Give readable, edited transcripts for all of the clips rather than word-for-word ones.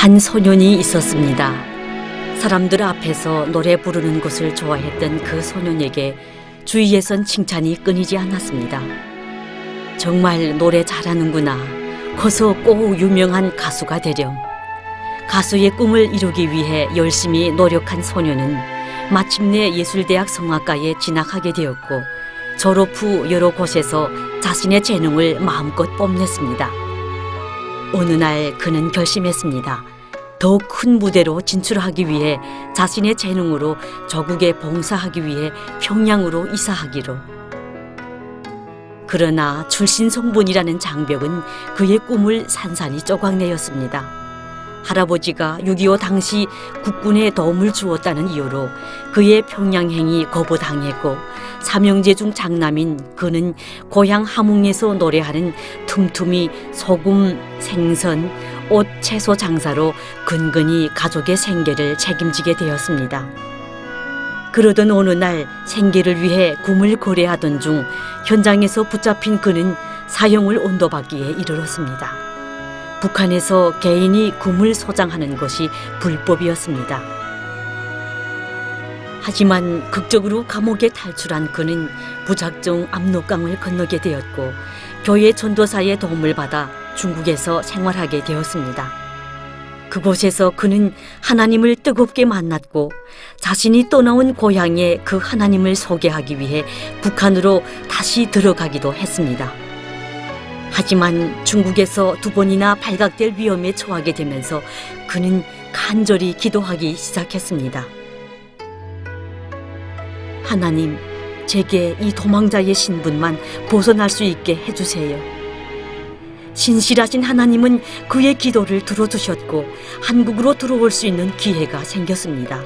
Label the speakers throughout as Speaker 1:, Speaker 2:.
Speaker 1: 한 소년이 있었습니다. 사람들 앞에서 노래 부르는 것을 좋아했던 그 소년에게 주위에선 칭찬이 끊이지 않았습니다. 정말 노래 잘하는구나. 커서 꼭 유명한 가수가 되렴. 가수의 꿈을 이루기 위해 열심히 노력한 소년은 마침내 예술대학 성악과에 진학하게 되었고 졸업 후 여러 곳에서 자신의 재능을 마음껏 뽐냈습니다. 어느 날 그는 결심했습니다. 더 큰 무대로 진출하기 위해 자신의 재능으로 조국에 봉사하기 위해 평양으로 이사하기로. 그러나 출신 성분이라는 장벽은 그의 꿈을 산산이 쪼각내었습니다. 할아버지가 6.25 당시 국군에 도움을 주었다는 이유로 그의 평양행이 거부당했고 삼형제 중 장남인 그는 고향 함흥에서 노래하는 틈틈이 소금, 생선, 옷, 채소 장사로 근근히 가족의 생계를 책임지게 되었습니다. 그러던 어느 날 생계를 위해 굼을 거래하던 중 현장에서 붙잡힌 그는 사형을 언도받기에 이르렀습니다. 북한에서 개인이 굼을 소장하는 것이 불법이었습니다. 하지만 극적으로 감옥에 탈출한 그는 무작정 압록강을 건너게 되었고 교회 전도사의 도움을 받아 중국에서 생활하게 되었습니다. 그곳에서 그는 하나님을 뜨겁게 만났고 자신이 떠나온 고향에 그 하나님을 소개하기 위해 북한으로 다시 들어가기도 했습니다. 하지만 중국에서 2번이나 발각될 위험에 처하게 되면서 그는 간절히 기도하기 시작했습니다. 하나님, 제게 이 도망자의 신분만 벗어날 수 있게 해주세요. 신실하신 하나님은 그의 기도를 들어주셨고 한국으로 들어올 수 있는 기회가 생겼습니다.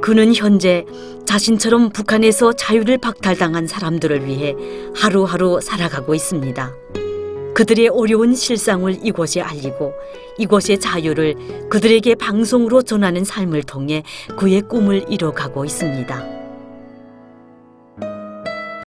Speaker 1: 그는 현재 자신처럼 북한에서 자유를 박탈당한 사람들을 위해 하루하루 살아가고 있습니다. 그들의 어려운 실상을 이곳에 알리고 이곳의 자유를 그들에게 방송으로 전하는 삶을 통해 그의 꿈을 이뤄가고 있습니다.